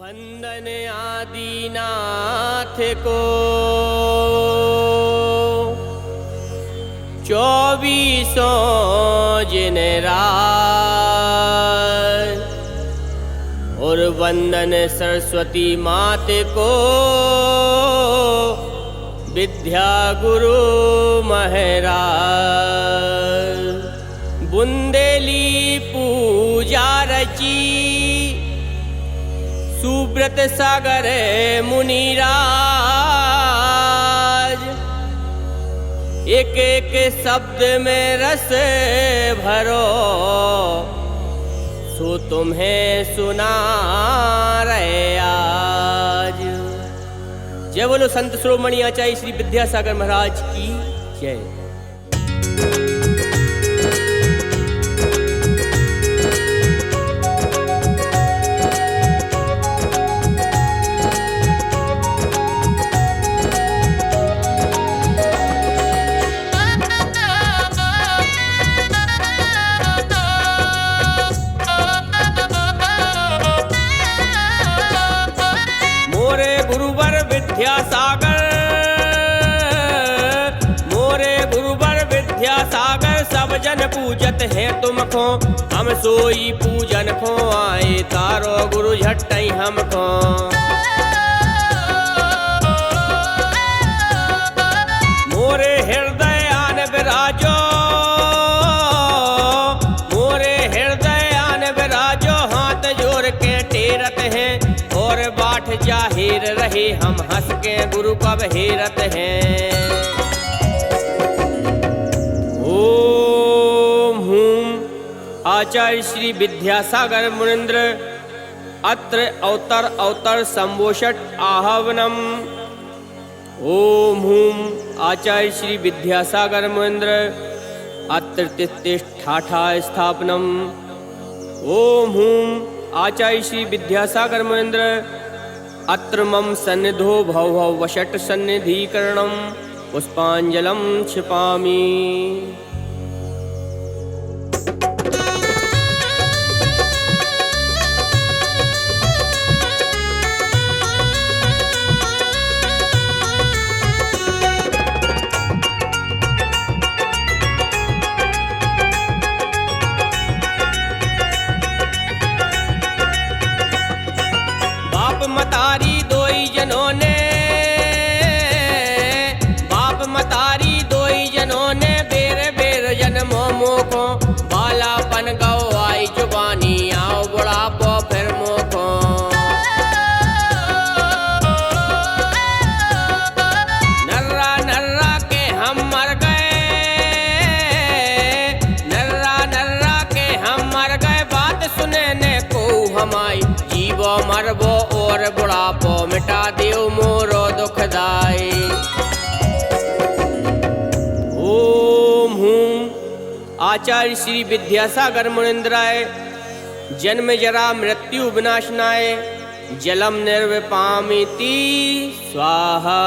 वंदन आदिनाथ को 24 दिन रात, और वंदन सरस्वती माते को विद्या गुरु महाराज। बुंदेली पूजा रची सुब्रत सागर मुनिराज। एक एक शब्द में रस भरो, सो तुम्हें सुना रहे आज। जय बोलो संत शिरोमणि आचार्य श्री विद्यासागर महाराज की जय। विद्यासागर मोरे गुरुवर विद्यासागर, सब जन पूजत है तुमको, हम सोई पूजन को आए तारो गुरु झट्टई हमको। मोरे हृदय आन विराजो, मोरे हृदय आन विराजो, हाथ जोड़ के टेरत हैं और बाट जाहिर रहे, हम हंस के गुरु कब हेरत हैं। ओम हूम आचार्य श्री विद्यासागर मुनीन्द्र अत्र अवतर अवतर संबोषट आहवनम। ओम हूम आचार्य श्री विद्यासागर मुनीन्द्र अत्र तिष्ठाठा स्थापनम। ओम हूम आचार्य श्री विद्यासागर मुनीन्द्र अत्र मम सन्निधो भव वषट सन्निधीकरणम, पुष्पांजलम क्षिपामि। मतारी दोई जनों ने, बाप मतारी दोई जनों ने, बेर बेर जन्मों मोको, बालापन गौ आई जुबानी, आओ बुढ़ापो फिर मोको। नर्रा नर्रा के हम मर गए, नर्रा नर्रा के हम मर गए, बात सुने ने को हमाई, जीवो मरबो और बुढ़ापो मिटा दियो मोरो दुखदाई। ओम हूम आचार्य श्री विद्यासागर मुनीन्द्राय जन्म जरा मृत्यु विनाशनाय, जलम निर्विपामिति स्वाहा।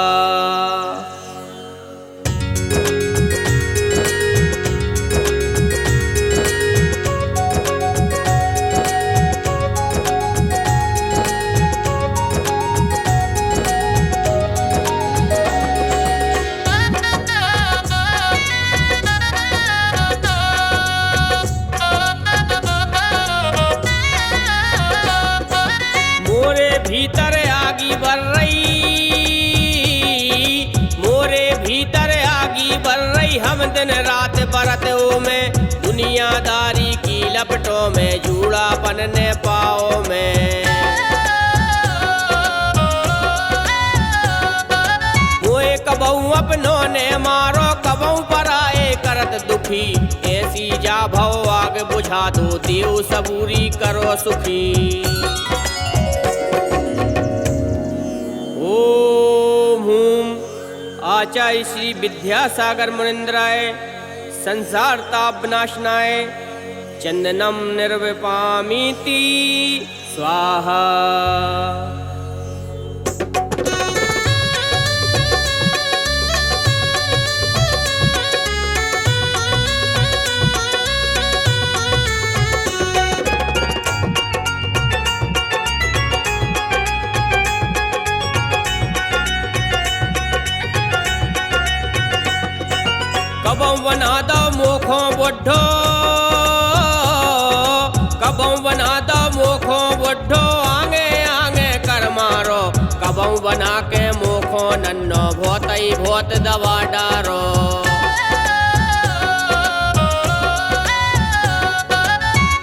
भीतर आगी बढ़ रही, मोरे भीतर आगी बढ़ रही, हम दिन रात बरतों में, दुनियादारी की लपटों में, जूड़ा बनने पाओ में। मोए कबहू अपनों ने मारो, कबहू पर आए करत दुखी, ऐसी जा भव आग बुझा दो, देव सबूरी करो सुखी। ओम हूम आचार्य श्री विद्यासागर मुनीन्द्राय संसार ताप विनाशनाय, चंदनम निर्विपामिति स्वाहा। बना दो मोखो बुढ़ो, कबऊ बना दो मोखो बुढ़ो, आगे आगे कर मारो, कबऊ बना के मोखो नन्नो, भोत ही भोत दवा डारो।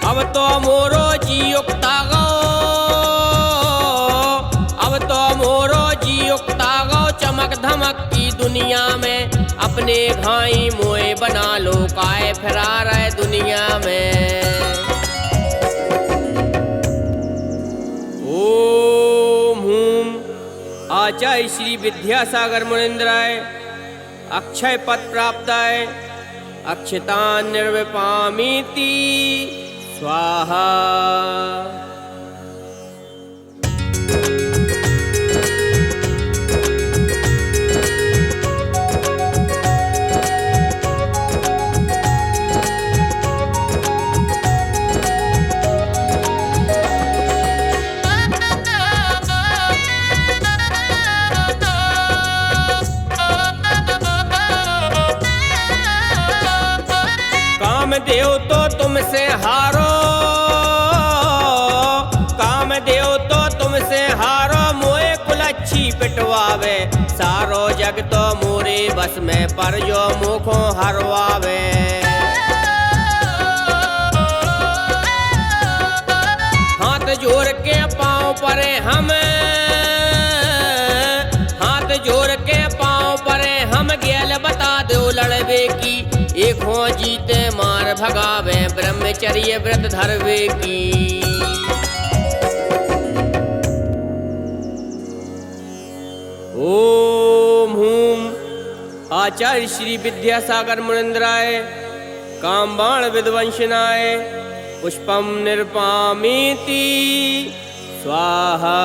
अब तो मोरो जी उक्ता गो, अब तो मोरो जी उक्ता गो, चमक धमक की दुनिया में अपने घाई मोए बना लो, काहे फिरा रहे दुनिया में। ओम हूम आचार्य श्री विद्यासागर मुनीन्द्राय अक्षय पद प्राप्ताय, अक्षतान निर्विपामीति स्वाहा। कामदेव तो तुमसे हारो, कामदेव तो तुमसे हारो, मोए कुलच्छी पिटवावे, सारो जग तो मोरे बस में, पर जो मुखों हरवावे। हाथ जोड़ के पाँव परे हम, हाथ जोड़ के पाँव परे हम, गेल बता दो लड़वे की, एक हो जीते मार भगावे, ब्रह्मचर्य व्रत धरवे की। ओम हूम आचार्य श्री विद्यासागर मुनीन्द्राय कामबाण विध्वंसनाय पुष्पम निर्पामीति स्वाहा।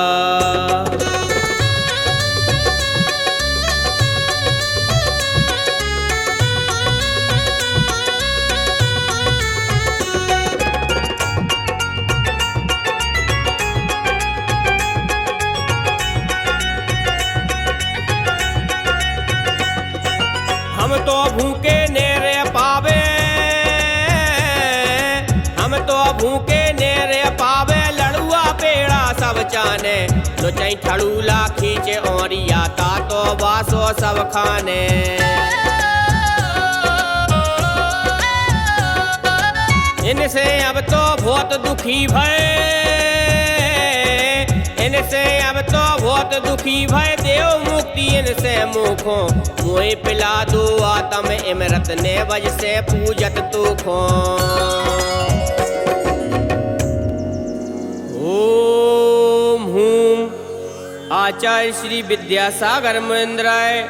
हम तो भूखे नेरे पावे, हम तो भूखे नेरे पावे, लड़ुआ पेड़ा सब चाने, तो चाहे ठड़ूला खींचे औरिया, ता तो बासो सब खाने। इनसे अब तो बहुत दुखी भय, इनसे अब तो बहुत दुखी भय, देव मुक्ति इनसे मुखो, मोए पिला दो आत्म इमरत ने वज से पूजत तू खो। ओम हूम आचार्य श्री विद्यासागर मुनीन्द्राय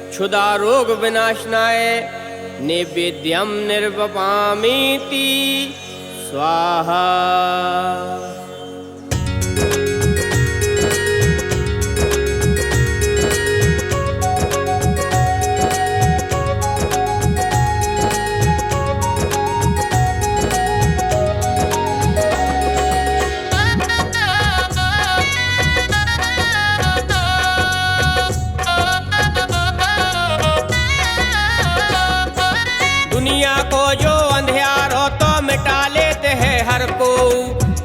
क्षुधा रोग विनाशनाय नैवेद्यम निर्वपामीति स्वाहा। दुनिया को जो अंधियारो तो मिटा लेते हैं हर को,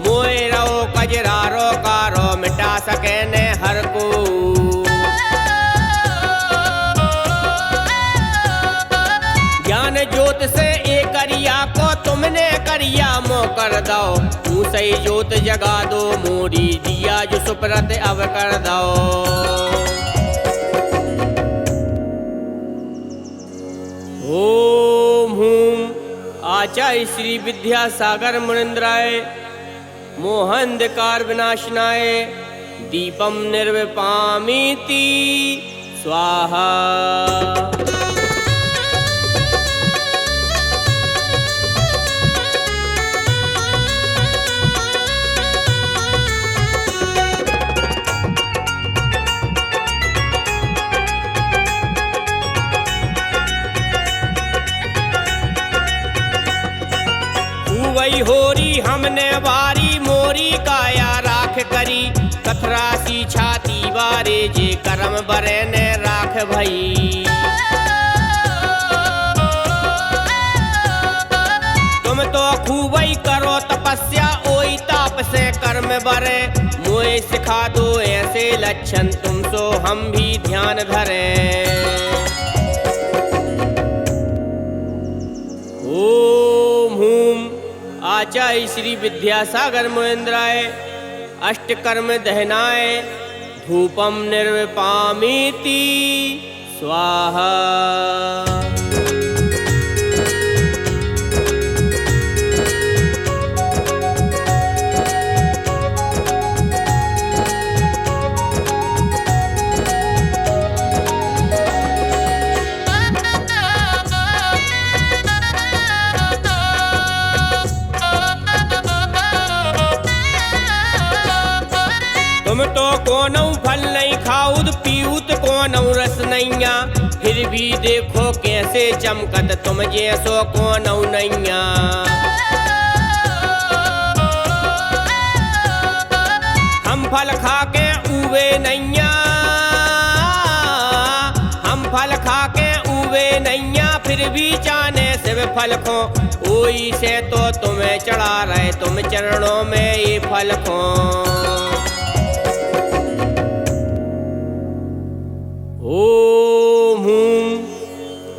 मोए रो कजरारो कारो मिटा सके ने हर को। ज्ञान ज्योत से एक करिया को तुमने करिया मो कर दो, तू सही ज्योत जगा दो मोरी, दिया जो सुप्रत अब कर दो। ओम हूम आचार्य श्री विद्यासागर मुनीन्द्राय मोहंधकार विनाशनाय दीपम निर्विपामीति स्वाहा। वही होरी हमने वारी मोरी काया राख करी, कथरासी छाती बारे जे करम बरे ने राख भई। तपस्या ओई ताप से कर्म बरे, मोए सिखा दो ऐसे लक्षण तुम सो हम भी ध्यान धरें। ओम हूम आचार्य श्री विद्यासागर मुनीन्द्राय अष्टकर्म दहनाय धूपम निर्विपामीति स्वाहा। तुम तो कोनऊ फल नहीं खाऊद पीऊत कोनऊ रस नैया, फिर भी देखो कैसे चमकत तुम जैसो कोनऊ नैया। हम फल खा के उवे नैया, हम फल खा के उवे नैया, फिर भी जाने सिर्फ फल खो, ओई से तो तुम्हें चढ़ा रहे तुम चरणों में ये फल खो। ओम हूम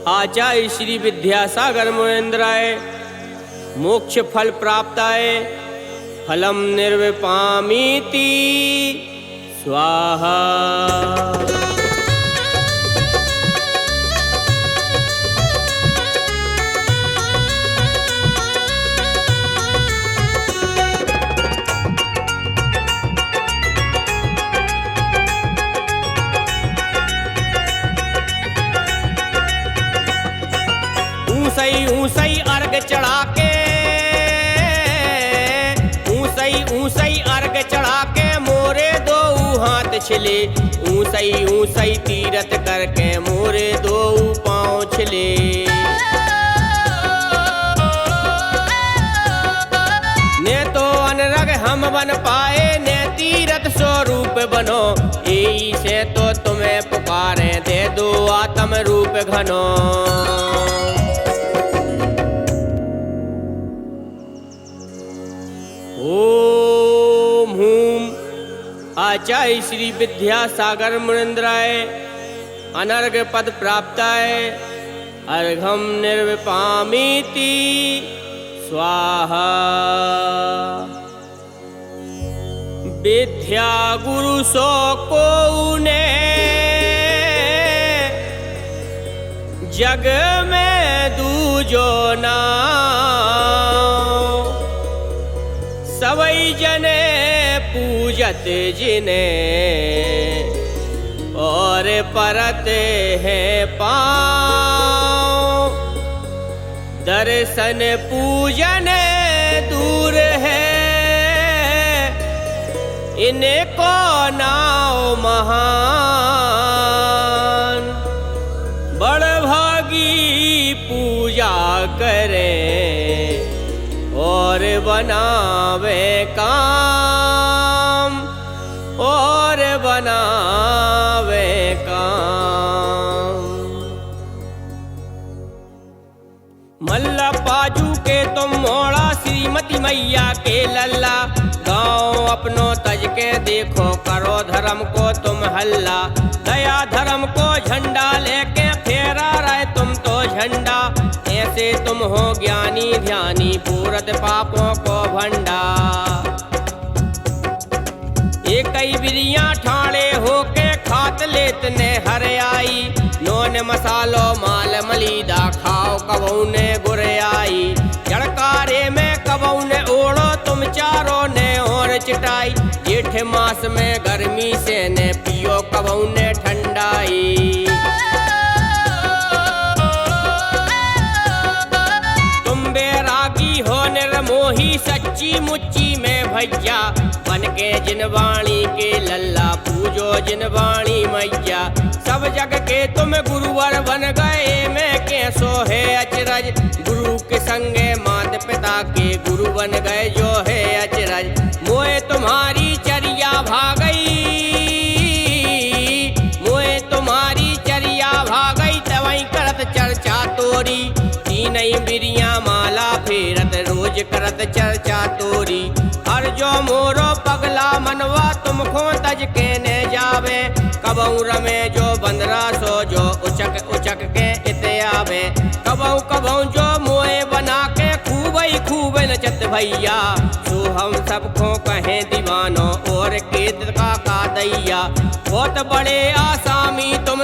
आचार्य श्री विद्यासागर मुनीन्द्राय मोक्ष फल प्राप्ताय फलम निर्विपामीति स्वाहा। ऊंसई ऊंसई अर्घ चढ़ा के, ऊंसई ऊंसई अर्घ चढ़ा के मोरे दो हाथ छिले, ऊंसई ऊंसई तीरथ करके मोरे दो पाँव छिले। ने तो अनरग हम बन पाए ने तीरथ स्वरूप बनो, यही से तो तुम्हें पुकारे दे दो आत्म रूप घनो। ओम हूम आचार्य श्री विद्यासागर मुनीन्द्राय अनर्घ पद प्राप्ताय अर्घम निर्विपामीति स्वाहा। विद्या गुरु सो को ने जग में दूजो ना, सवई जने पूजत जिने और परते हैं पाँव, दर्शन पूजन दूर है इनको नाव महान, बड़ भागी पूजा करें और बनावे काम, और बनावे काम। मल्ला पाजू के तुम मोड़ा श्रीमती मैया के लल्ला, गाँव अपनो तज के देखो करो धर्म को तुम हल्ला, दया धर्म को झंडा लेके फेरा रहे तुम तो झंडा, ऐसे तुम हो ज्ञानी ध्यानी पूरत पापों को भंडा। एक बिरिया ठाणे होके खात लेतने हरे आई, नोन मसालो माल मलीदा खाओ कबऊ ने गुरे आई, जड़कारे में कबऊ ने ओढ़ो तुम चारों ने और चिटाई, जेठ मास में गर्मी से ने पियो कबऊ ने ठंडाई। हो निर्मोही सच्ची मुच्ची में भैया, बन के जिनवाणी के लल्ला पूजो जिनवाणी मैया, सब जग के तुम गुरुवर बन गए मैं के सोहे अचरज, गुरु के संगे मात पिता के गुरु बन गए जो है अचरज। मोए तुम्हारी चरिया भागई, मोए तुम्हारी चरिया भागई, तवई करत चर्चा तोरी, नई नई बिरिया माला फेरत रोज करत चर्चा तोरी। हर जो मोरो पगला मनवा तुमको तज के ने जावे। कबऊ रमे जो बंदरा सो जो उचक उचक के इते आवे। कबऊ कबऊ जो मोए बना के खूब नचत भैया। सो हम सबको कहें दीवानो और केत का दैया। बहुत बड़े आसामी तुम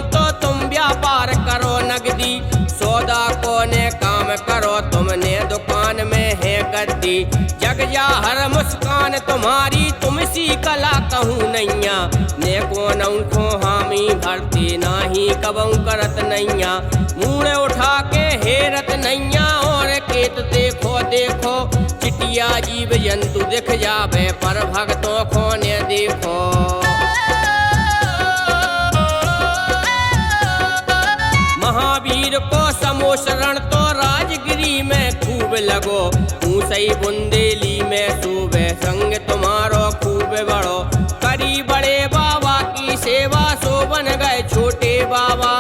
व्यापार करो नगदी। सौदा कोने काम करो तुमने दुकान में है गद्दी। जग जा हर मुस्कान तुम्हारी तुम सी कला कहूँ नैया। ने को नौखो हामी भरती नाही कबऊ करत नैया। मुँह उठा के हेरत नैया और केत देखो देखो। चिटिया जीव जंतु दिख जावे पर भक्तों को ने देखो। महावीर को समोशरण तो राजगिरी में खूब लगो। ऊसई बुंदेली में सूबे संग तुम्हारो खूब बड़ो। करी बड़े बाबा की सेवा सो बन गए छोटे बाबा।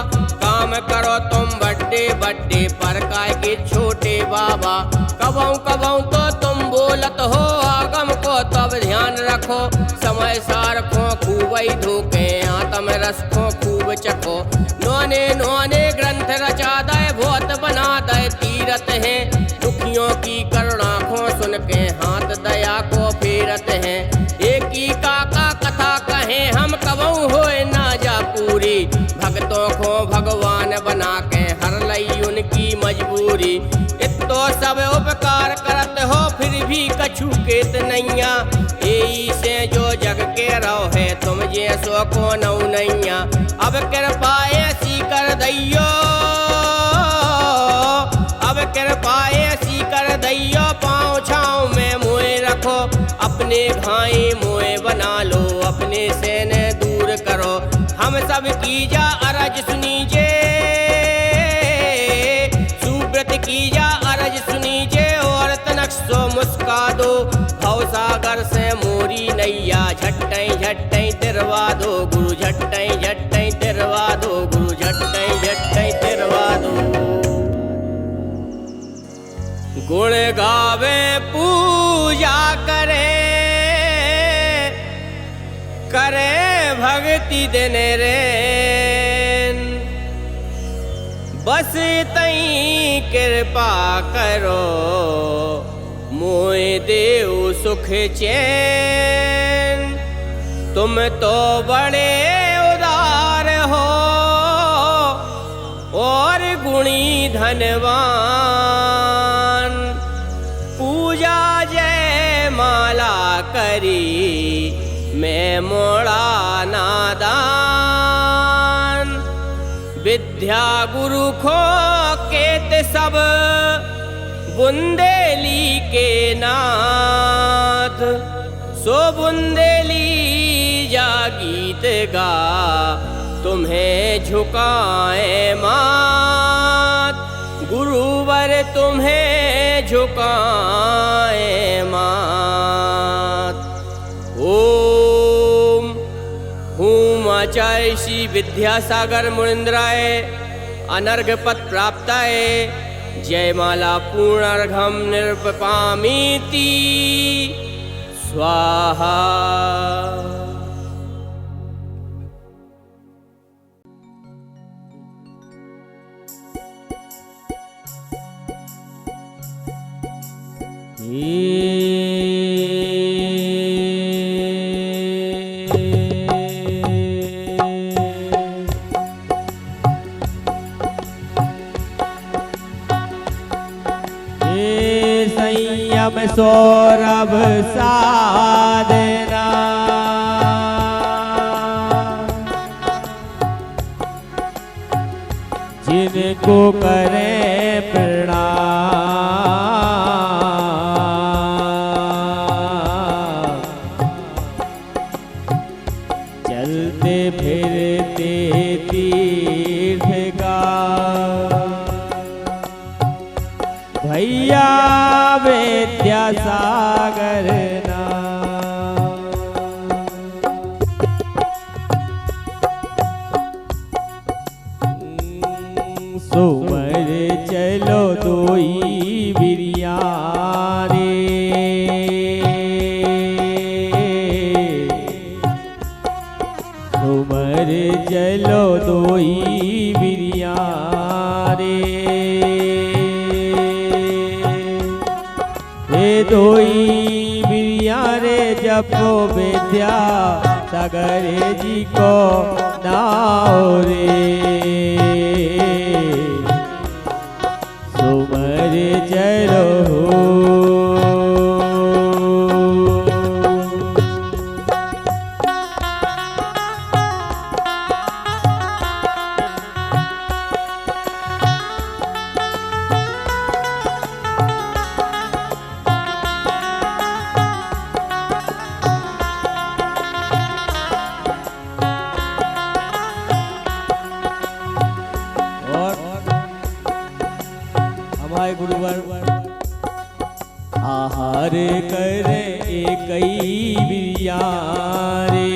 काम करो तुम बड्डे बड्डे पर काय के छोटे बाबा। कबऊ कबऊ तो तुम बोलत हो आगम को तब ध्यान रखो। समय सार को खूब ही धोके आत्म रस को खूब चखो। नौने नौने ग्रंथ रचा दे बहुत बना दे तीरथ है। दुखियों की करुणा को सुन के हाथ दया को फेरत है। एक ही काका कथा कहे हम कबऊ होए ना जा पूरी। भक्तों को भगवान बना के हर लई उनकी मजबूरी। इतो सब उपकार करत हो फिर भी कछु केत नैया। यही से जो जग के रहो है तुम जे सो को नौ नैया। अब कृपा ऐसी कर दैयो अब कृपा ऐसी कर दैयो। पाँव छाँव में मोए रखो अपने घाई मोए बना लो। अपने से ने दूर करो हम सब की जा अरज सुनीजे। सुब्रत की जा अरज सुनीजे और तनक सो मुस्का दो। भव सागर से मोरी नैया झट्टई झट्टई तिरवा दो। गुरु झट्टई झट्टई तिरवा दो। गुरु झट्टई झट्टई तिरवा दो। गुण गावे पूजा करे करे भक्ति देने रे। बस तई कृपा करो मोए देव सुख चैन। तुम तो बड़े उदार हो और गुणी धनवान। पूजा जय माला करी मैं मोड़ा नादान। विद्या गुरु खो केत सब बुंदेली के नाथ। सो बुंदेली जा गीत गा तुम्हें झुकाए मात। गुरुवर तुम्हें झुकाए मात। ओम हूम आचार्य श्री विद्यासागर मुनिंद्राय अनर्घ पद प्राप्ताय। जयमाला पूर्णार्घम निर्पपामीति स्वाहा। संयम सौरभ साधना। जिनको करें प्रणाम। चलते फिरते तीर्थ का भैया विद्यासागर नाम। सुमर चलो दो सुमर चलो दोई बिरिया रे, हे दोई बिरिया रे जपो विद्या सागर जी को नाओ रे, सुमर चलो गुरुवर आहार करे एकई बिरिया रे,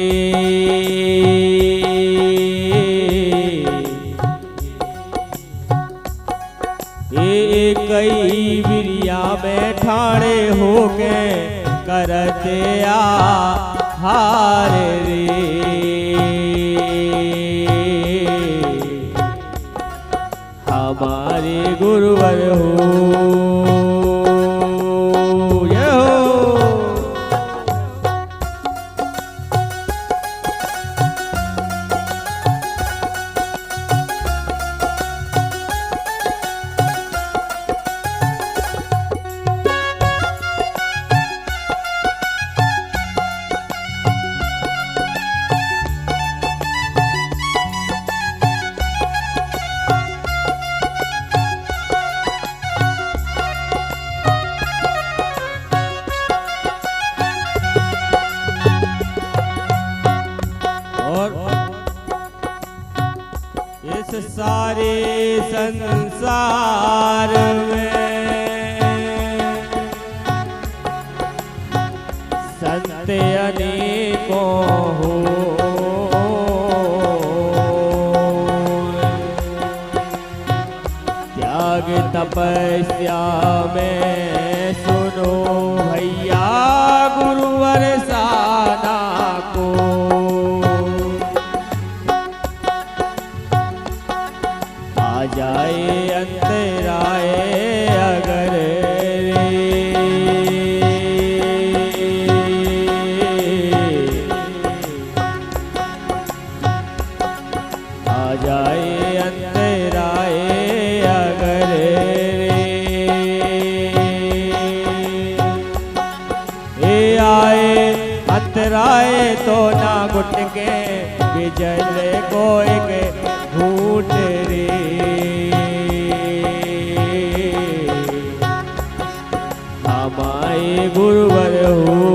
एकई बिरिया में ठाणे होके करते आहार रे, हमारे गुरुवर हो ये हो। इस सारे संसार में संत अनेकों हो, त्याग तपस्या में सुनो भैया गुरुवर साना को, आ जाए अंतराए अगर रे, आ जाए अंतराए अगर रे, ए आए अंतराए तो ना गुट के बिजल को एक घूट रे, हमारे गुरुवर हो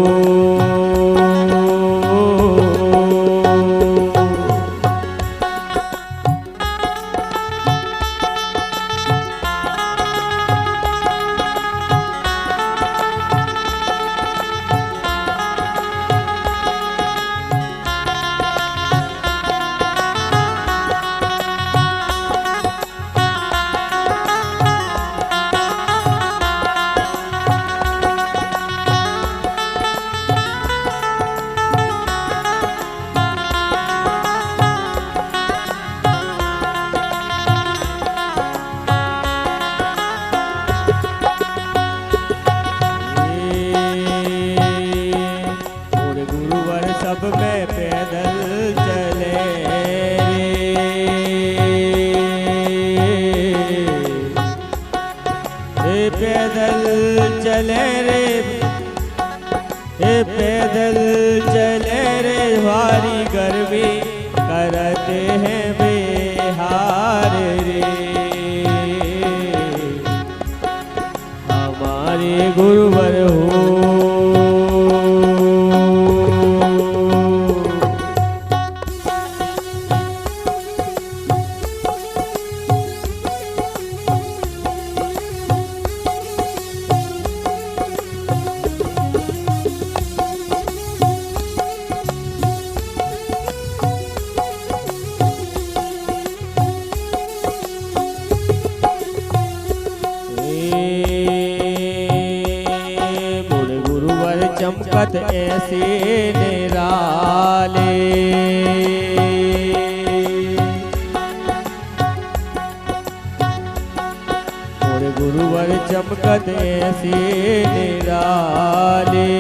सब में पैदल चले रे, पैदल चले रे, पैदल चले रे, भारी गर्मी करते हैं बेहार रे, हमारे गुरुवर हो चमकत ऐसे निराले, जगत ऐसी निराली।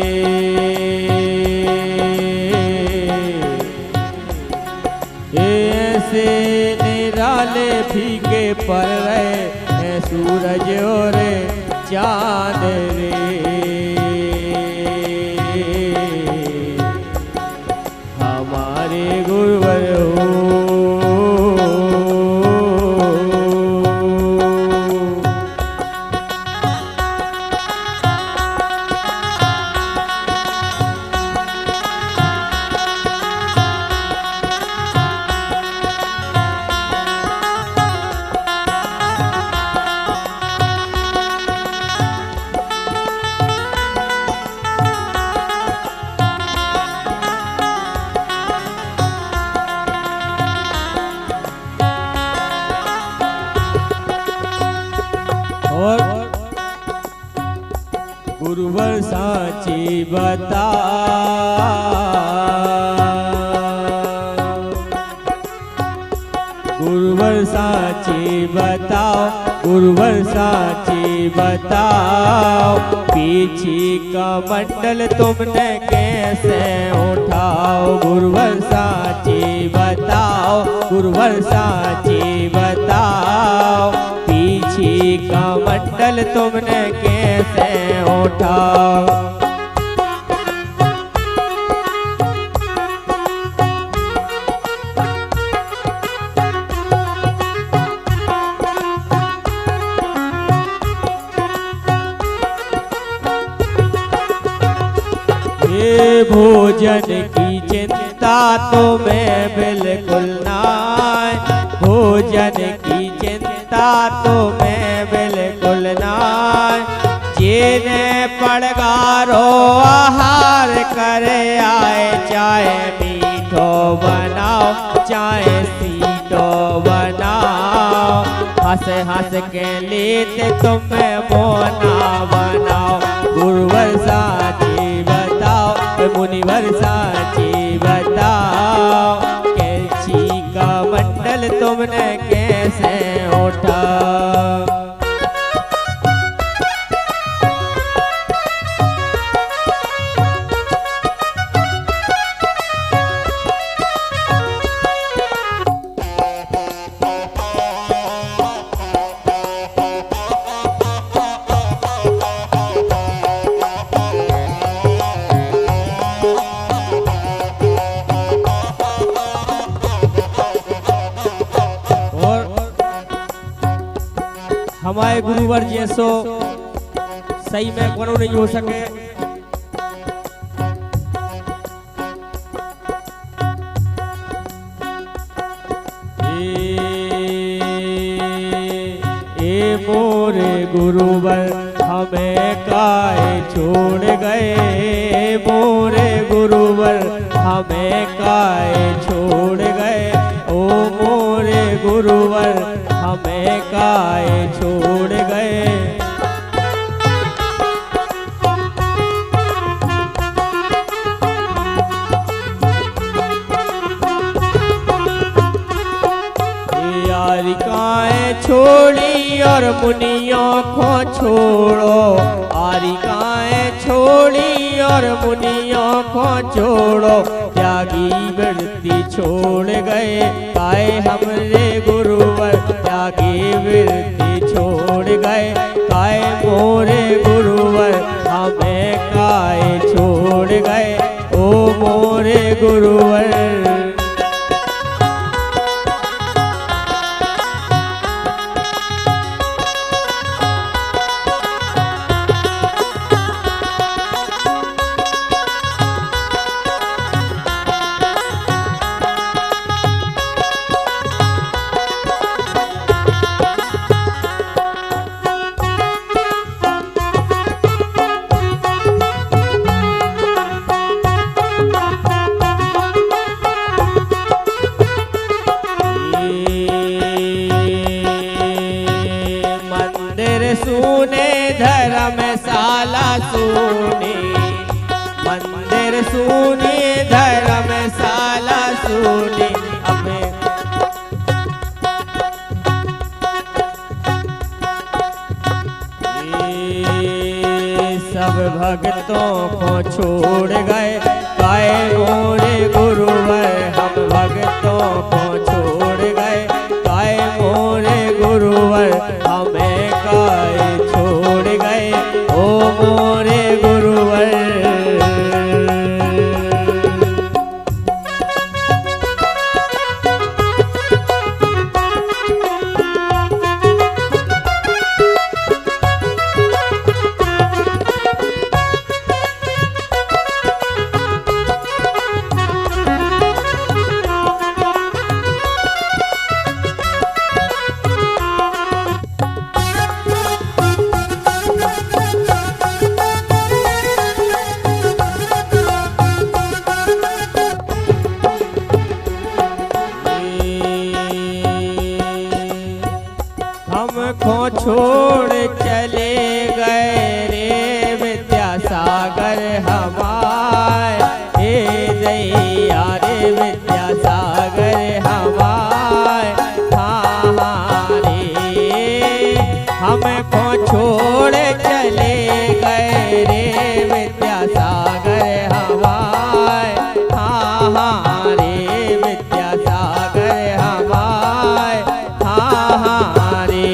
ऐसे निराले फीके पर रहे सूरज और चांद रे। हमारे गुरुवर हो और गुरुवर साची बता। गुरुवर साची बताओ, गुरुवर साची बताओ, पीछे का मंडल तुमने कैसे उठाओ। गुरुवर साची बताओ, गुरुवर साची बताओ, पीछे का मंडल तुमने कैसे उठाओ। ये भोजन की चिंता तो मैं बिल्कुल नाय, भोजन की चिंता तो मैं बिल्कुल नाय। जेने पड़गारो आहार करे आए, चाहे मीठो बनाओ चाहे सीठो बनाओ। हंस हंस के लेते तुम्हें मोना बनाओ। गुरुवर साची बताओ, मुनिवर साची बताओ, कैसी का मंडल तुमने कैसे उठा। हमारे गुरुवर जैसो सही में कोनो नहीं हो सके। ए मोरे गुरुवर हमें काहे छोड़ गए। मोरे गुरुवर हमें काहे छोड़ गए। ओ मोरे गुरुवर हमें काहे छोड़ गए। यारी काहे छोड़ी और मुनियों को छोड़ो। आरी काहे छोड़ी और मुनियों को छोड़ो। त्यागी वृत्ति छोड़ गए काहे हमरे गुरुवर। त्यागी वृत्ति छोड़ गए काहे मोरे गुरुवर। हमें काहे छोड़ गए ओ मोरे गुरुवर। सुने धर्मशाला सुने। मंदिर सुने धर्मशाला सुने। अपने भक्तों को छोड़ गए, काहे मोरे गुरुवर हम भक्तों को छोड़ गए, काहे मोरे गुरुवर हमें काहे छोड़ गए, ओ मोरे गुरुवर। हमको छोड़ चले गए रे विद्यासागर हमारे, हे दैया रे विद्यासागर हमारे, हाँ हाँ रे। हमको छोड़ चले गए रे विद्यासागर हमारे, हाँ हाँ रे विद्यासागर हमारे, हाँ हाँ रे।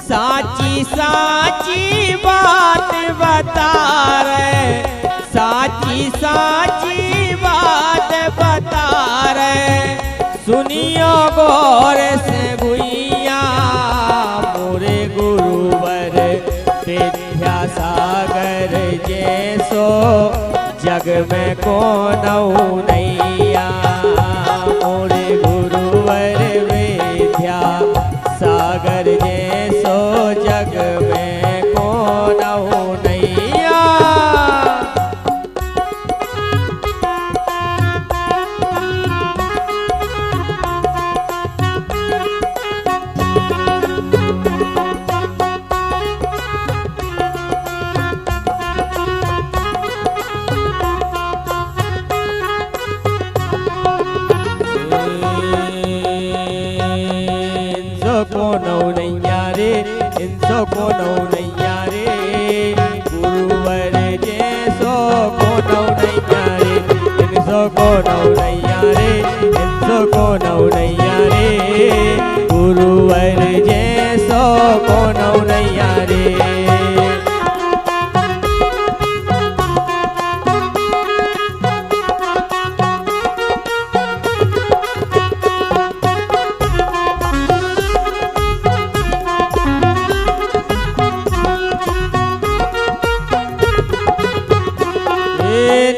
साची साची बात बता रहे, साची साची बात बता रहे, सुनियो गौर से भुइया मोरे गुरुवर विद्यासागर जैसो जग में कौन नैया, मोरे गुरुवर विद्या सागर जैसो जग में कौन नैया। कौन नैया रे, इनसो कौन नैया रे, गुरुवर जैसो कौन नैया रे, इनसो कौन नैया रे, इनसो कौन नैया रे, गुरुवर जैसो कौन नैया रे।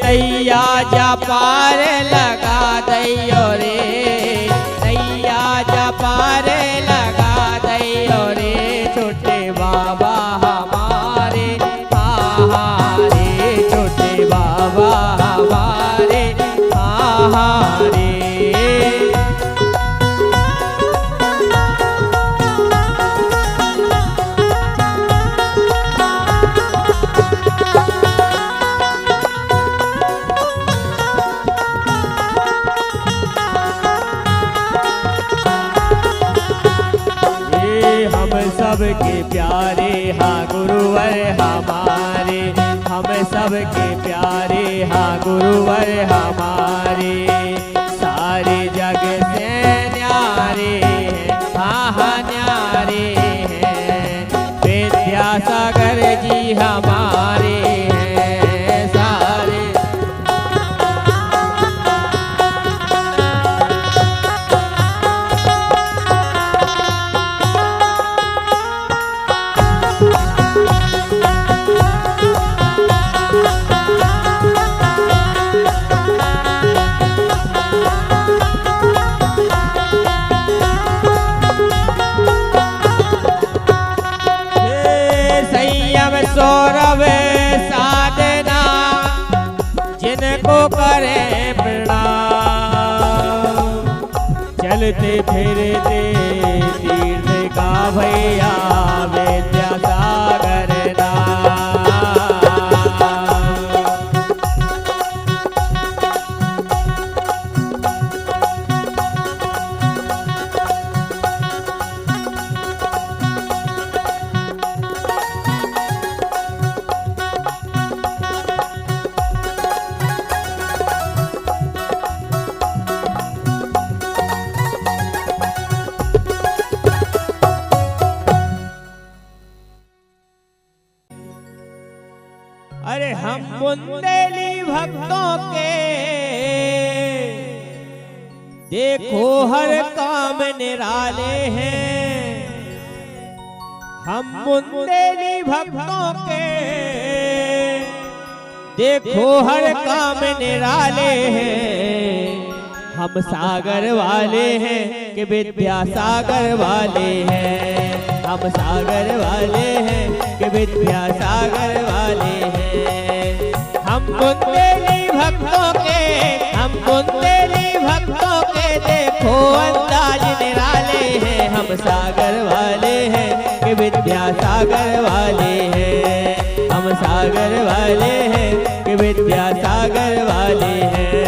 नैया जा पार लगा दैयो रे, नैया जा पार लगा दैयो रे, छोटे बाबा हमारे, हाँ हाँ रे, छोटे बाबा हमारे, हाँ हाँ रे। हम सबके प्यारे हाँ गुरुवर हमारे, हम सबके प्यारे हाँ गुरुवर हमारे, सारे जग से न्यारे हैं, हाँ हाँ न्यारे हैं, विद्यासागर जी हमारे हैं सारे। सौरभ को करें प्रणाम। चलते फिरते तीर्थ का भैया विद्यासागर नाम। अरे हम बुंदेली भक्तों के देखो हर काम निराले हैं। हम बुंदेली भक्तों के देखो हर काम निराले हैं। हम सागर वाले हैं कि विद्यासागर वाले हैं। हम सागर वाले हैं कि विद्यासागर वाले हैं। हम बुंदेली भक्तों के, हम बुंदेली भक्तों के देखो अंदाज निराले हैं। हम सागर वाले हैं कि विद्यासागर वाले हैं। हम सागर वाले हैं कि विद्यासागर वाले हैं।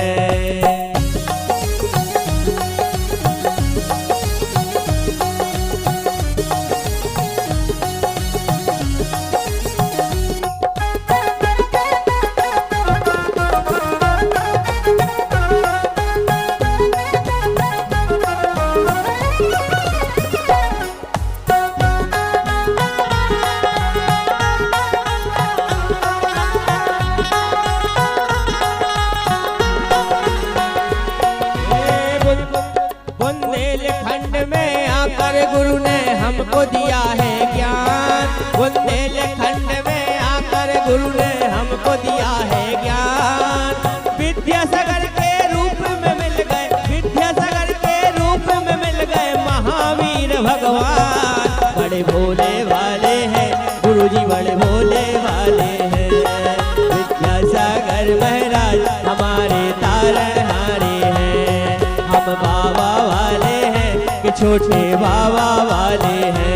बुंदेलखंड में आकर गुरु ने हमको दिया है ज्ञान। बुंदेलखंड में आकर गुरु ने हमको दिया है ज्ञान। विद्यासागर के रूप में मिल गए, विद्यासागर के रूप में मिल गए महावीर भगवान। बड़े भोले वाले हैं गुरुजी, बड़े भोले वाले हैं। विद्यासागर महाराज हमारे तारनहारे हैं। हम बाबा वाले हैं कि छोटे बाबा वाले हैं।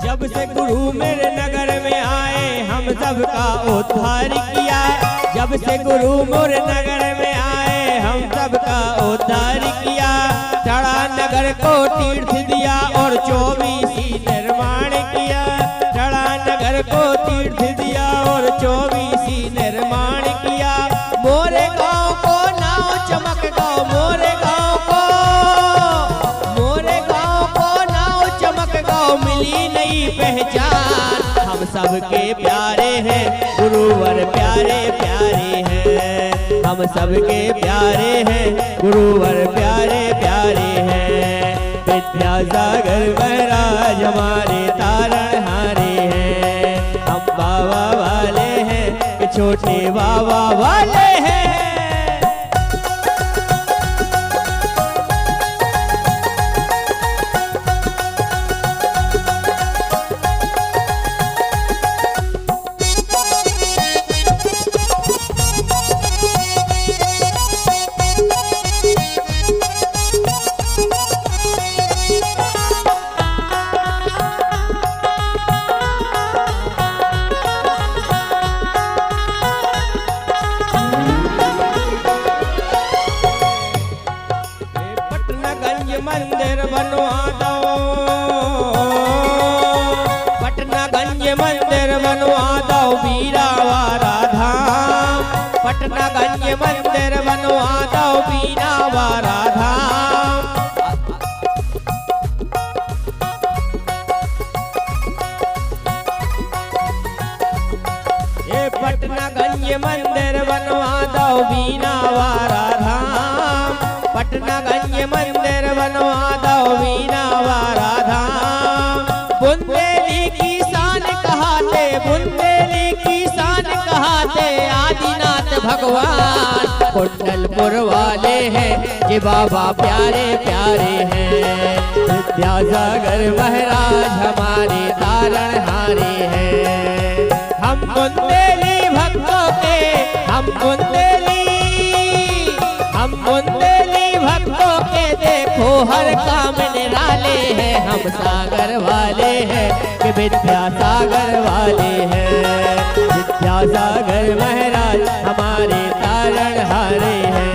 जब से गुरु मेरे नगर में आए हम सबका उद्धार किया। जब से गुरु मेरे नगर में आए हम सबका उद्धार किया। चढ़ा नगर को तीर्थ दिया और 24 निर्माण किया। चढ़ा नगर को तीर्थ दिया और 24 निर्माण किया। मोरे गांव को नाव चमक गाँव, मोरे गांव को, मोरे गांव को नाव चमक गाँव मिली नहीं पहचान। हम सबके प्यारे हैं गुरुवर प्यारे प्यारे हैं। हम सबके प्यारे हैं गुरुवर प्यारे प्यारे हैं। विद्यासागर महाराज हमारे तारनहारे हैं। हम बाबा वाले हैं कि छोटे बाबा वाले हैं। मंदिर बनवा दो, पटनागंज मंदिर बनवा दो बीरावारा धाम। पटनागंज मंदिर बनवा दो बीरावारा धाम। ये पटनागंज मंदिर बनवा दो वीणा वाला धाम। बुंदेली की शान कहाते, बुंदेली की शान कहाते आदिनाथ भगवान। कुंडलपुर वाले हैं कि बाबा प्यारे प्यारे हैं। विद्यासागर महाराज हमारे तारणहारे हैं। हम बुंदेली भक्तों के, हम बुंदेली भक्तों के देखो हर काम निराले हैं। हम सागर वाले हैं कि विद्यासागर वाले हैं। विद्यासागर महाराज हमारे तारणहारे हैं।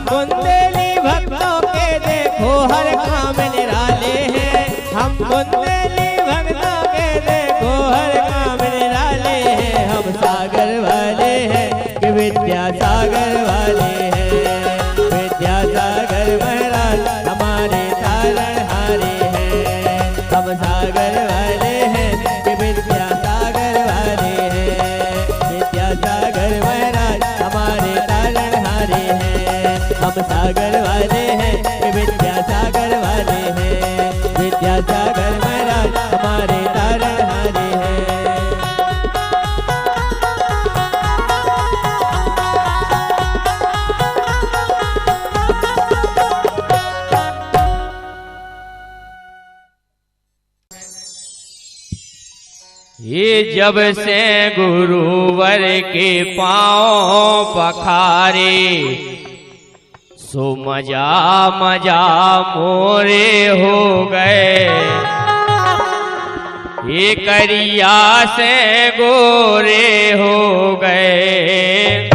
बुंदेली भक्तों के देखो हर काम निराले हैं। हम बुंदेली भक्तों के देखो हर काम निराले हैं। हम सागर वाले हैं कि विद्यासागर वाले हैं। विद्यासागर महाराज हमारे तारणहारे हैं। हम सागर वाले हैं कि विद्यासागर वाले हैं। विद्यासागर महाराज हमारे तारणहारे हैं। हम सागर वाले हैं कि विद्यासागर वाले हैं। विद्यासागर महाराज हमारे तारणहारे हैं। ये जब से गुरुवर के पांव पखारे, सो मजा मजा मोरे हो गए। ये करिया से गोरे हो गए।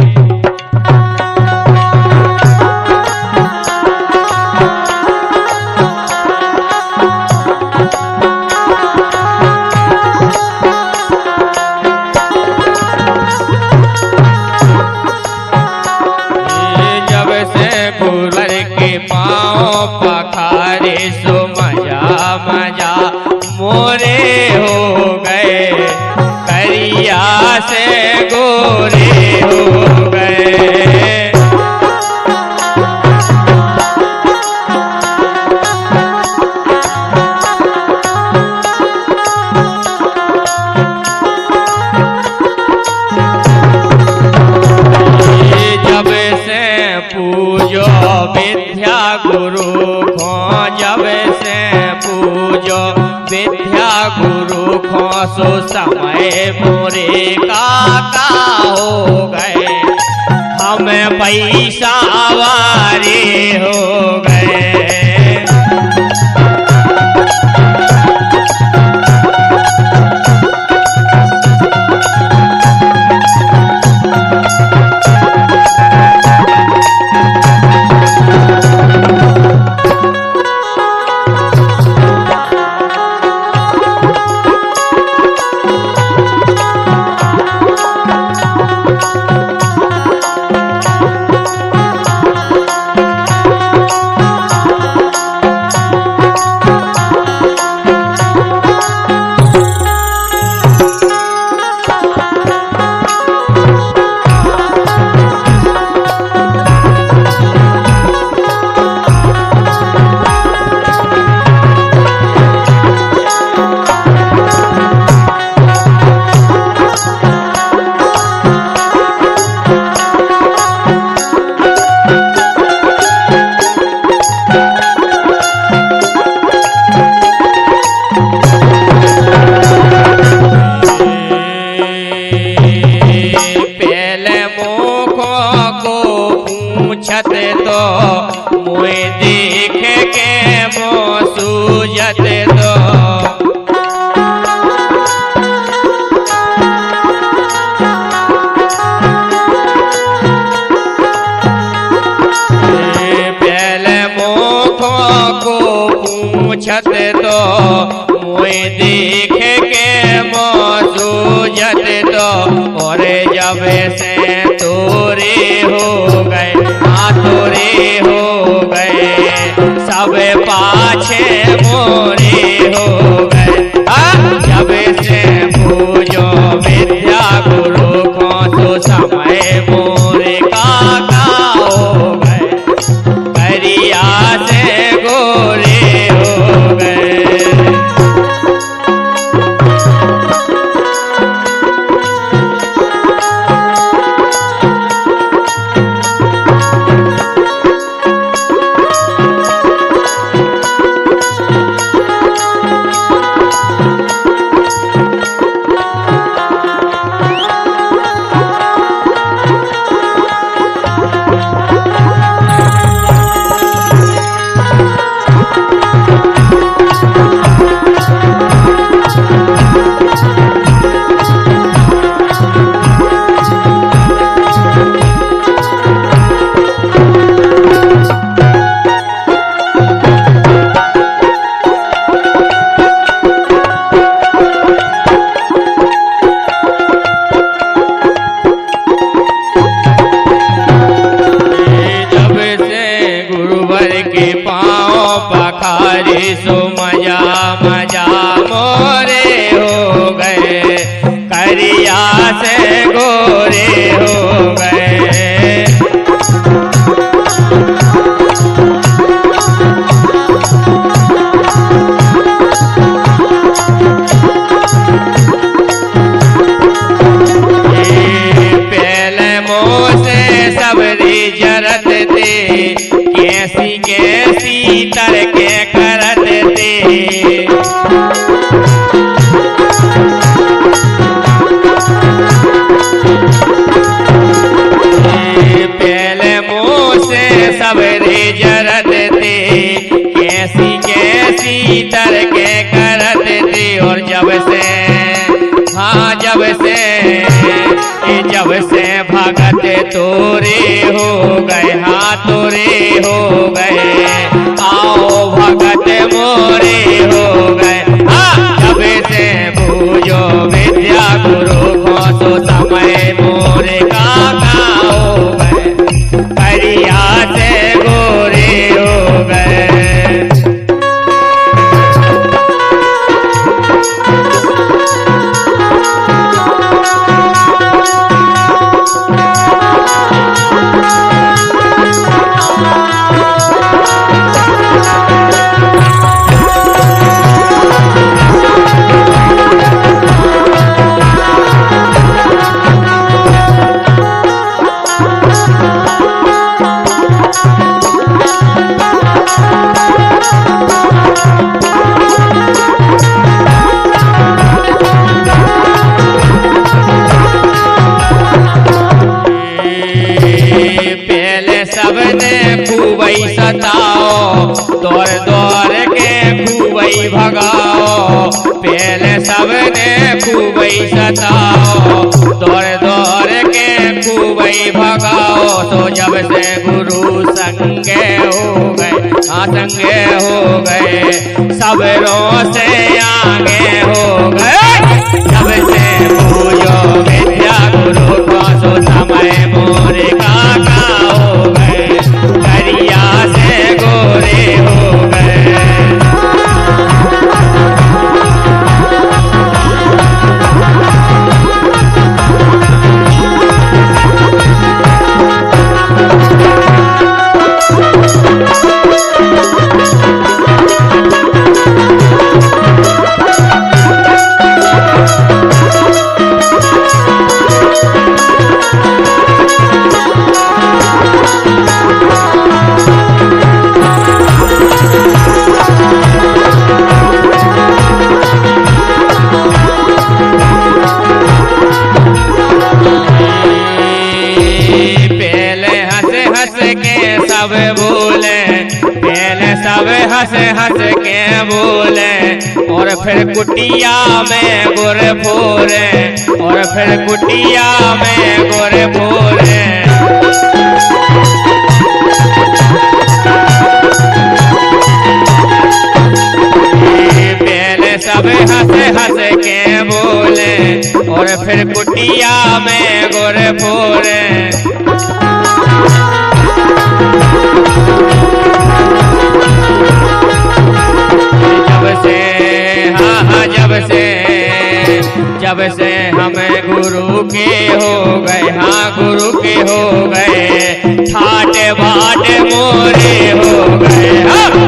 पखारे सो मजा मजा मोरे हो गए। करिया से गोरे हो गए। जब से पूजो विद्या गुरु खो, जब से पूजो विद्या गुरु खो, सो समय मोरे काका हो गए। हम पैसा वारे हो गए। को पूछत तो मुए देख के मोह सूझत तो पहले मोखों को पूछत तो मुए देख के मोह सूझत तो और जब से तोरे हो गए तोरे हो गए सब पाछे मोरे हो गए जब से पूजो विद्या गुरु को तो समय मोरे काका हो गए करिया से गोरे हो गए। सो मजा मजा मोरे हो गए करिया से गोरे हो गए। पहले मोह से सबरी जरत थे कैसी कैसी तरके करत थे पहले मोह से सबरी जरत थे कैसी कैसी तरके करत थे और जब से भगत तोरे हो गए तोरे हो गए आओ भगत मोरे हो गए जब से पूजो विद्या गुरु को तो समय मोरे काका हो गए करिया से गोरे हो गए। खूबई सताओ दौड़ दौड़ के खूबई भगाओ पहले सबने खूबई सताओ दौड़ दौड़ के खूबई भगाओ तो जब से गुरु संगे हो गए संगे हो गए सबरों से आगे हो गए जब से पूजो विद्या गुरु को सो समय मोरे काका हो गए करिया से गोरे हो गए। हंस हंस के बोले और फिर कुटिया में गुर फोरे और फिर कुटिया में गुर फोरे पहले सब हंस हंस के बोले और फिर कुटिया में गुर फोरे जब से हम गुरु के हो गए, हाँ गुरु के हो गए, ठाट बाट मोरे हो गए।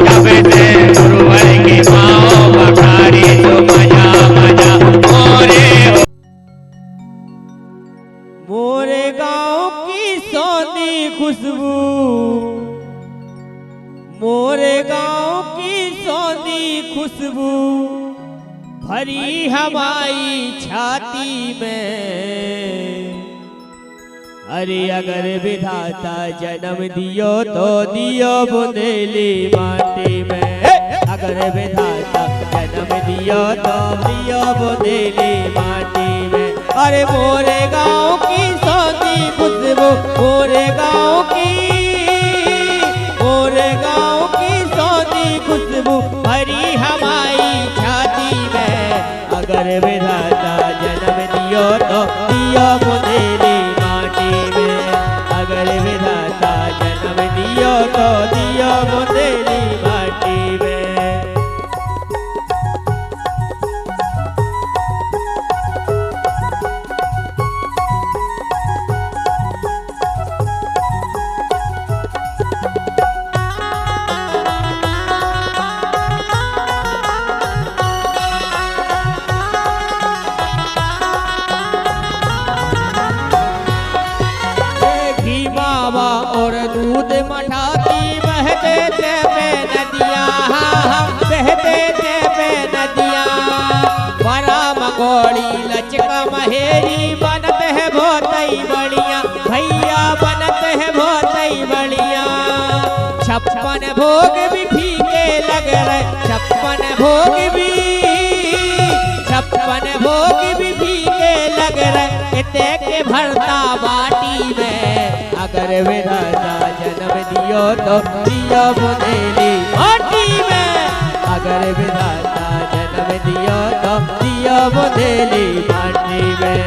जब से गुरुवर की माओ बखारी तो मजा मजा मोरे हो। मोरे गाँव की सोनी खुशबू, मोरे गाँव की सोनी खुशबू भरी हमारी छाती में। अरे अगर विधाता जन्म दियो तो दियो बुंदेली माटी में। अगर विधाता जन्म दियो तो दियो बुंदेली माटी में। अरे मोरे गाँव की सोनी खुशबू, मोरे गाँव की सोनी खुशबू भरी हमारी छाती में। अगर विधाता जन्म दियो तो दियो बुंदेली माटी में। अगर विधाता जन्म दियो तो दियो बुंदेली माटी में। और दूध मठाती बहते थे पे नदियाँ, बहते थे पे नदियाँ। बड़ा मगोड़ी लचका महेरी बनत है बहुत ही बढ़िया, भैया बनत है बहुत ही बढ़िया। 56 भोग भी फीके लग रहे, 56 भोग भी फीके लग रहे। इतने के भरता बाटी में। अगर विधाता जन्म दियो तो दियो बुंदेली माटी में। अगर विधाता जन्म दियो तो दियो बुंदेली माटी में।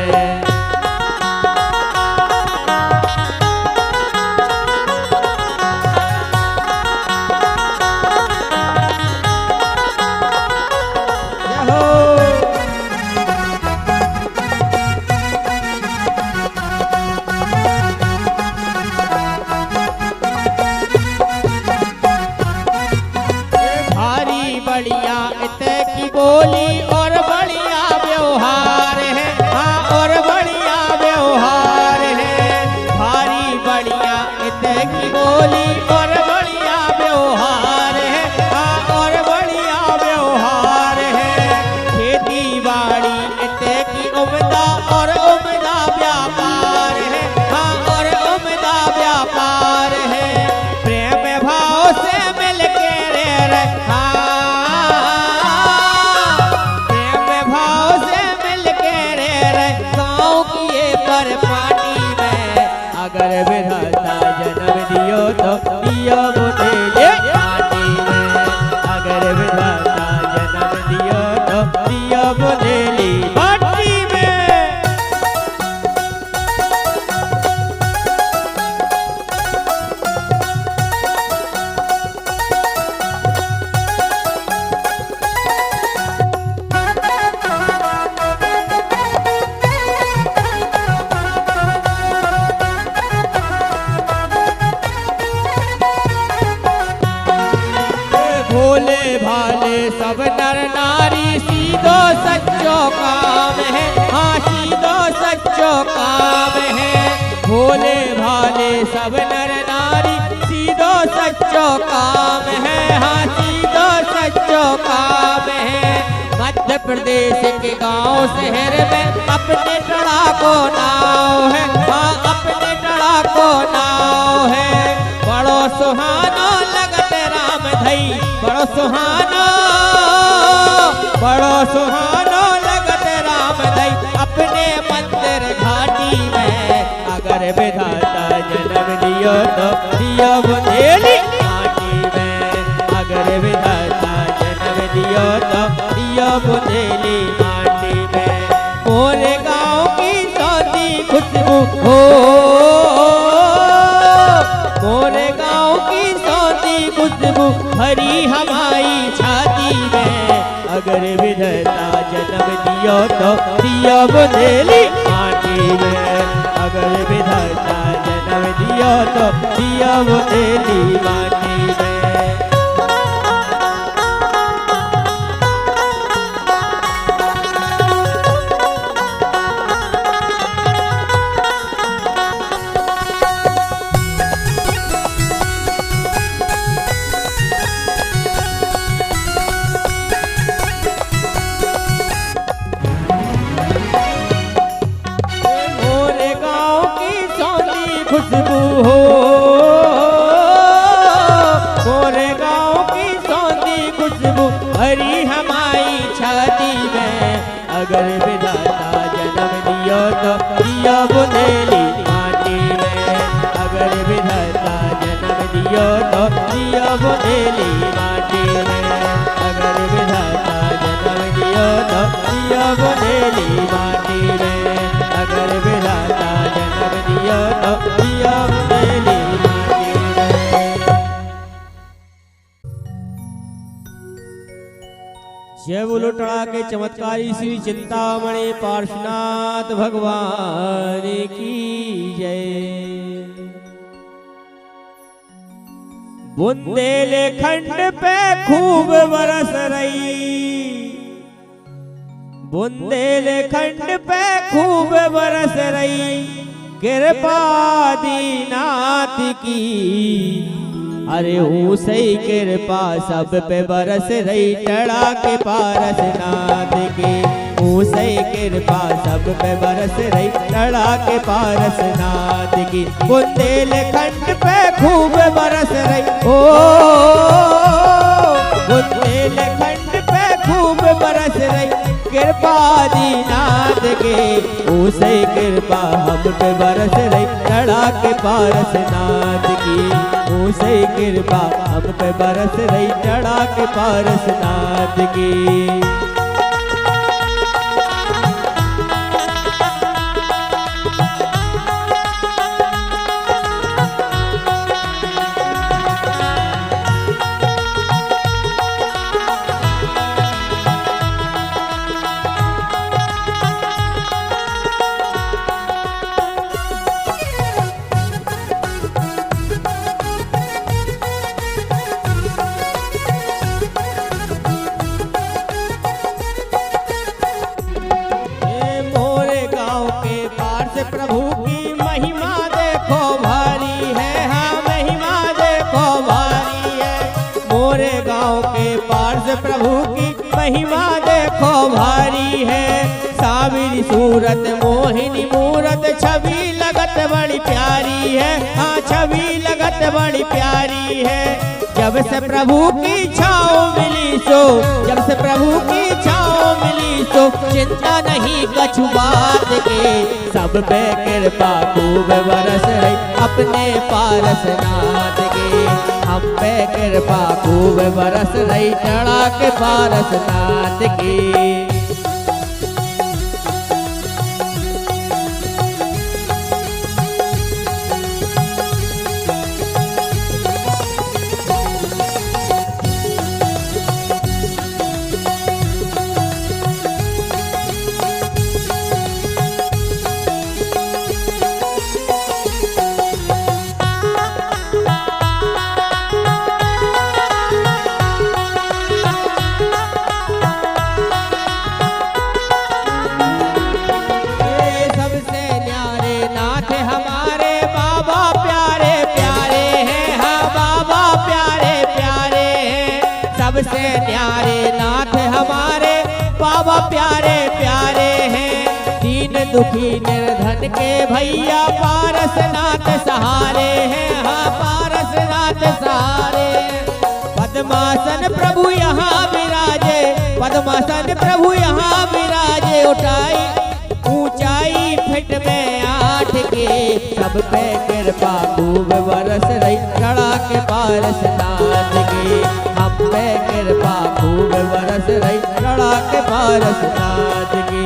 बढ़िया इतने की बोली और बढ़िया व्यवहार है, हाँ और बढ़िया व्यवहार है। भारी बढ़िया इतने की बोली और बढ़िया व्यवहार है, हाँ और बढ़िया व्यवहार है। खेती बाड़ी इतने की उम्दा और उम्दा व्यापार है, हाँ और उम्दा व्यापार है। प्रेम भाव से मिल के रहे, हाँ पर पानी में। अगर विधाता जन्म दियो तो दियो बुंदेली माटी में। अगर विधाता जन्म दियो तो दियो बुंदेली माटी में। भोले भाले सब नर नारी सीधो सच्चो काम है, हाँ सीधो सच्चो काम है। भोले भाले सब नर नारी सीधो सच्चो काम है, हाँ सीधो सच्चो काम है। मध्य प्रदेश के गांव शहर में अपने टड़ा को नाव है, हाँ अपने टड़ा को नाव है। बड़ो सुहानो लगत राम धई, बड़ो सुहाना बड़ो सुहानो लगत राम दई अपने मंदिर घाटी में। अगर विधाता जन्म दियो तो दियो बुंदेली माटी में। अगर विधाता जन्म दियो तो दियो बुंदेली माटी में। मोरे गाँव की सौंधी खुशबू हो, मोरे गाँव की सौंधी खुशबू भरी हमारी छाती में। अगर विधाता जन्म दियो तो दियो बुंदेली माटी में। अगर विधाता जन्म दियो तो दियो बुंदेली माटी में। खुशबू हो, मोरे गाँव की सौंधी खुशबू भरी हमारी छाती में। अगर विधाता जन्म दियो तो दियो बुंदेली माटी में। अगर विधाता जन्म दियो तो दियो बुंदेली माटी में। अगर विधाता जन्म दियो तो दियो बुंदेली माटी में। अगर विधाता जन्म दियो तो दियो बुंदेली माटी में। जय बोलो टड़ा के चमत्कारी श्री चिंतामणि पार्श्वनाथ भगवान की जय। बुंदेलखंड पे खूब बरस रही, बुंदेलखंड पे खूब बरस रही कृपा दीनाथ की। अरे ऊसे कृपा सब पे बरस रही टड़ा के पारसनाथ की। ऊसे कृपा सब पे बरस रही टड़ा के पारसनाथ की। बुंदेलखंड पे खूब बरस रही ओ, बुंदेलखंड पे खूब बरस रही कृपा दीनाथ के। उसे कृपा हम पे बरस रही टड़ा के पारसनाथ की। उसे कृपा हम पे बरस रही टड़ा के पारसनाथ की। प्रभु की महिमा देखो भारी है, हाँ महिमा देखो भारी है। मोरे गाँव के पार से प्रभु की महिमा देखो भारी है। साविरी सूरत मोहिनी मूरत छवि लगत बड़ी प्यारी है, हाँ छवि लगत बड़ी प्यारी है। जब से प्रभु की छाँव मिली सो, जब से प्रभु की छाँव मिली सो चिंता नहीं कछु बात के। सब पे कृपा खूब बरस रही अपने पारसनाथ के। हम पे कृपा खूब बरस रही टड़ा के पारसनाथ की। सबसे न्यारे नाथ हमारे बाबा प्यारे प्यारे हैं। दीन दुखी निर्धन के भैया पारसनाथ सहारे हैं, हाँ पारसनाथ सहारे। पद्मासन प्रभु पद्मासन प्रभु यहाँ विराजे उठाई, ऊंचाई फिट में 8 के, सब पे कृपा खूब बरस रही, चढ़ा के पारस नाथ की। हम पे कृपा खूब बरस रही, चढ़ा के पारस नाथ की।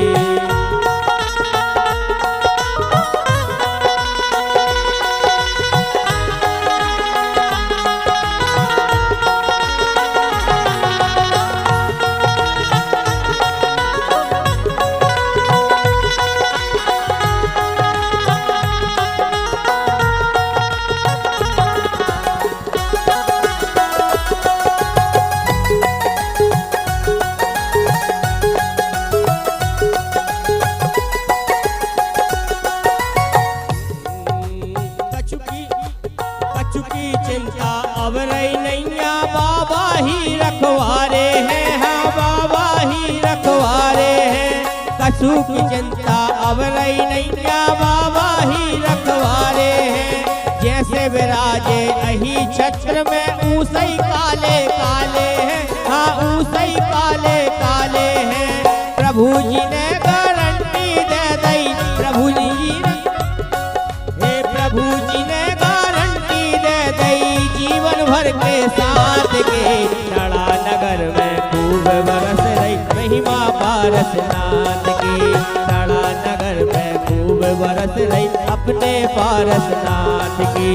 कछु की चिंता अब रही नैया, बाबा ही रखवारे हैं, हाँ बाबा ही रखवारे हैं। कछु की चिंता अब रही नैया, बाबा ही रखवारे हैं। जैसे विराजे अही छत्र में ऊसई काले काले हैं, हाँ ऊसई काले काले हैं। प्रभु जी ने गारंटी दे दी, प्रभु जी ने, हे प्रभु जी ने जीवन भर के साथ के। चढ़ा नगर में खूब बरस रही महिमा पारस नाथ की। चढ़ा नगर में खूब बरस रही अपने पारस नाथ की।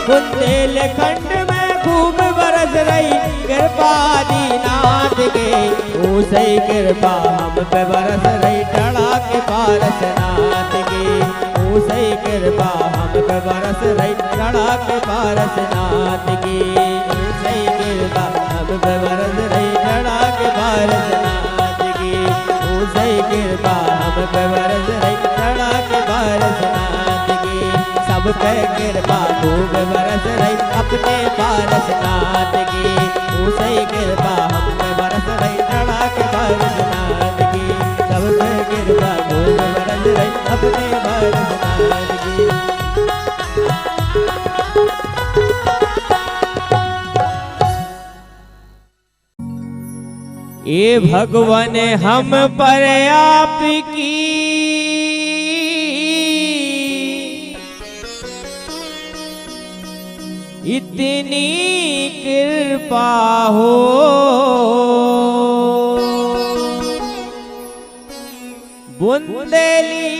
बुंदेलखंड में खूब बरस रही कृपा दीनाथ के। ऊसई कृपा हम पे बरस रही, चढ़ा के पारस नाथ के। ऊसई कृपा हम पे बरस रही, चढ़ा के पारस नाथ की। ऊसई कृपा हम पे बरस रही, चढ़ा के पारस नाथ की। ऊसई कृपा हम पे बरस रही, चढ़ा के पारस नाथ की। सब पे कृपा खूब बरस रही अपने पारस नाथ की। ऊसई कृपा हम पे बरस रही, चढ़ा के पारस नाथ की। सब पे कृपा खूब बरस रही अपने पारस नाथ की। ये भगवान हम पर आपकी इतनी कृपा हो, बुंदेली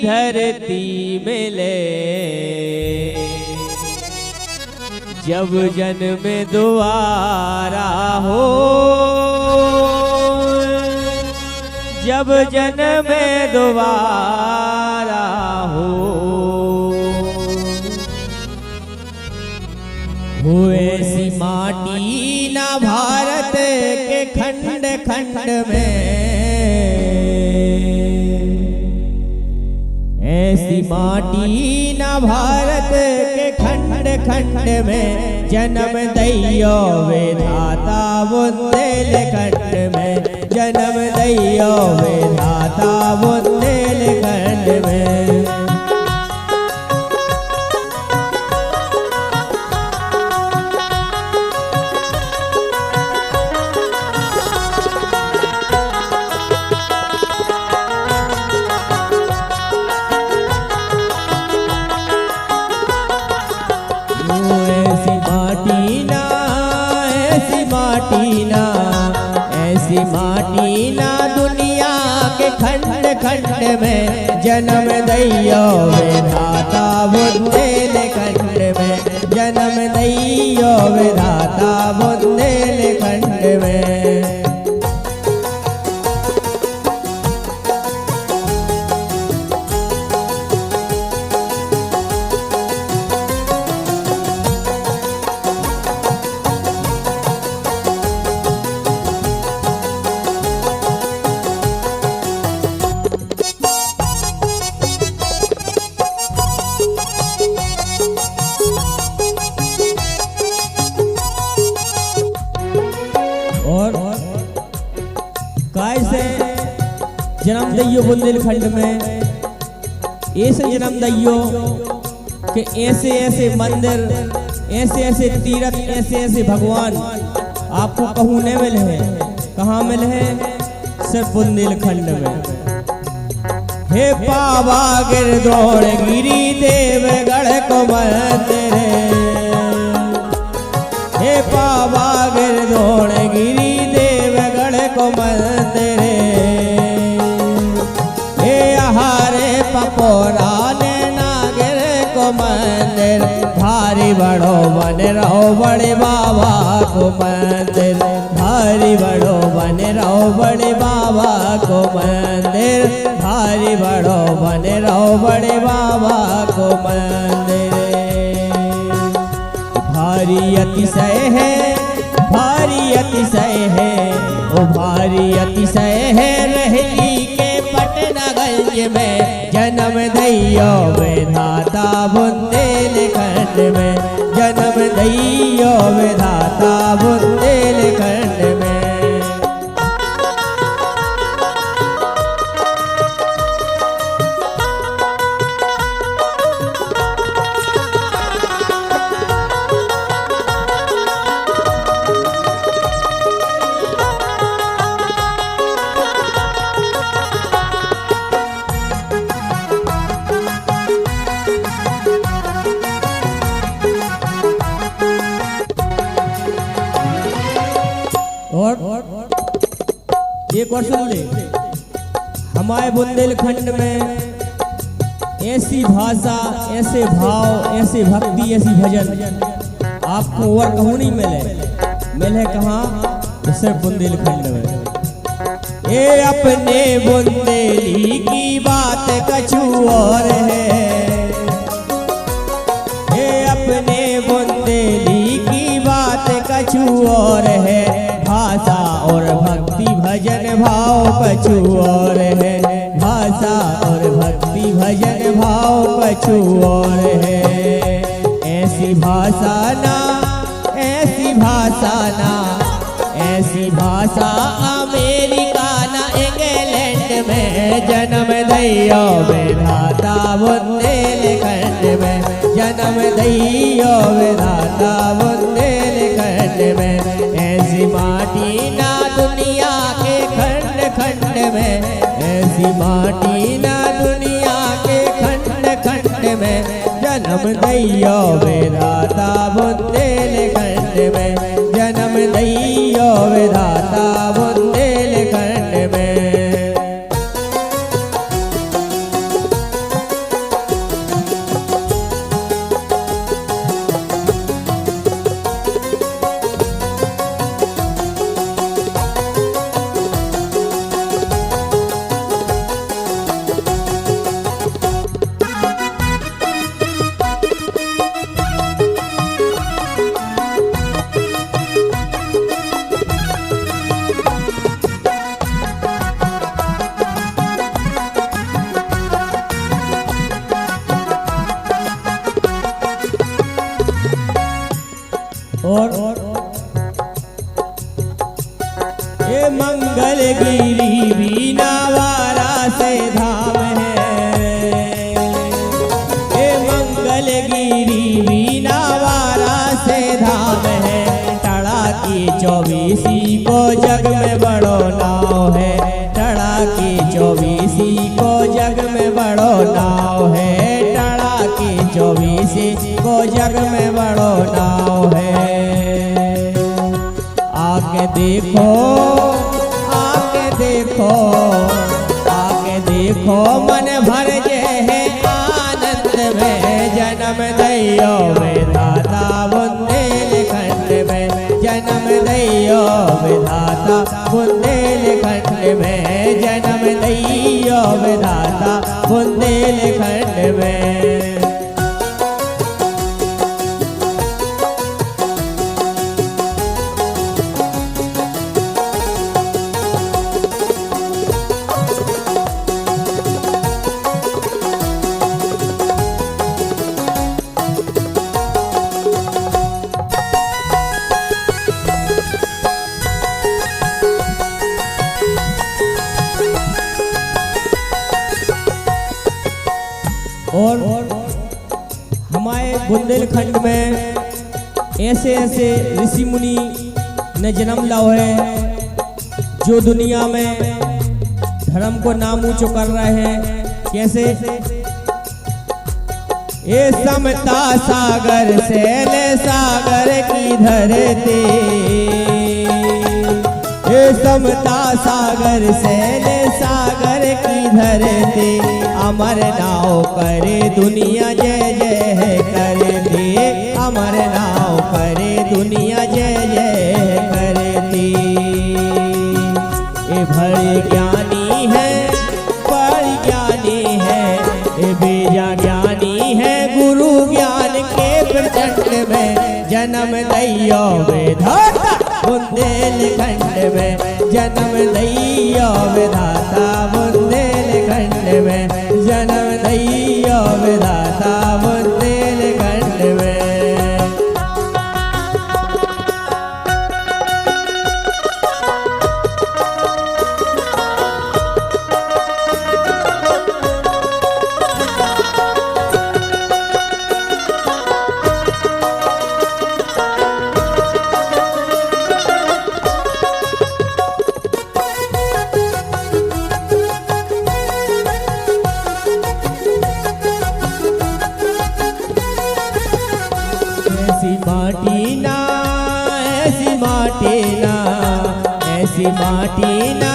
धरती मिले जब जन्म दोबारा हो। जब जन्म दोबारा हो ऐसी माटी ना भारत के खंड खंड में। ऐसी माटी ना भारत के खंड खंड में। जन्म दैयो विधाता बुंदेलखंड में। जन्म दैयो विधाता बुंदेलखंड में। ऐसी माटी ना दुनिया के खंड खंड में। जन्म दैयो विधाता बुंदेलखंड में। जन्म दैयो विधाता बुंदेलखंड में। कैसे जन्म दैयो बुंदेलखंड में, ऐसे जन्म दैयो कि ऐसे ऐसे मंदिर, ऐसे ऐसे तीर्थ, ऐसे ऐसे भगवान आपको कहूँ नहीं मिले हैं। कहाँ मिले हैं? सिर्फ बुंदेलखंड में। हे पावा गिरदौड़ गिरी देवगढ़ को मंदिर, हे पावा गिरदौड़ गिरी देवगढ़ को मंदिर, हे हरे पपोरा ने नागर को मंदिर, भारी बड़ो बन रहो बड़े बाबा को मंदिर, भारी बड़ो बन रहो बड़े बाबा को मंदिर, भारी बड़ो बन रहो बड़े बाबा को मंदिर। भारी अतिशय है, भारी अतिशय है, ओ भारी अतिशय है रहली के पटनागंज में जन्म दैयो विधाता बुंदेलखंड में, जन्म दैयो विधाता बुंदेलखंड में। और एक और सुन ले, हमारे बुंदेलखंड में ऐसी भाषा, ऐसे भाव, ऐसे भक्ति, ऐसी भजन आपको और कहूँ नहीं मिले। मिले कहाँ? तो सिर्फ बुंदेलखंड में। ये अपने बुंदेली की बात कछु और है, ये अपने बुंदेली की बात कछु और है, भाषा और भक्ति भजन भाव कछु और है, भाषा और भक्ति भजन भाव कछु और है। ऐसी भाषा ना, ऐसी भाषा ना, ऐसी भाषा अमेरिका ना इंग्लैंड में जन्म दैयो विधाता बुंदेलखंड में, जन्म दैयो विधाता बुंदेलखंड में। ऐसी माटी ना दुनिया के खंड खंड में, ऐसी माटी ना दुनिया के खंड खंड में जन्म दैयो विधाता बुंदेलखंड में, जन्म दैयो विधाता बुंदेलखंड में। और ये मंगलगिरी बीनावारा से धाम है, ये मंगलगिरी बीनावारा से धाम है, टड़ा की 24 को जग में बड़ो नाव है, टड़ा की 24 को जग में बड़ो नाव है, टड़ा की 24 को जग में बड़ो नाव है। आके देखो, आके देखो, आके देखो मन भर जे है आनंद में जन्म दैयो विधाता बुंदेलखंड में, जन्म दैयो विधाता बुंदेलखंड में, जन्म दैयो विधाता बुंदेलखंड में। और हमारे बुंदेलखंड में ऐसे ऐसे ऋषि मुनि ने जन्म लाओ है जो दुनिया में धर्म को नाम ऊंचो कर रहे हैं। कैसे? ये समता सागर सैल सागर की धरती, ये समता सागर सैल सागर की धरती, अमर नाव करे दुनिया जय जय करती, अमर नाव करे दुनिया जय जय करती। ये बड़े ज्ञानी है, बड़ी ज्ञानी है, ये बेजा ज्ञानी है, गुरु ज्ञान के प्रचंड में जन्म दैयो विधाता, बुंदेलखंड में जन्म दैयो विधाता, बुंदेलखंड में जन्म दैयो विधाता, बुंदेलखंड में। ऐसी माटी ना, ऐसी माटी ना, ऐसी माटी ना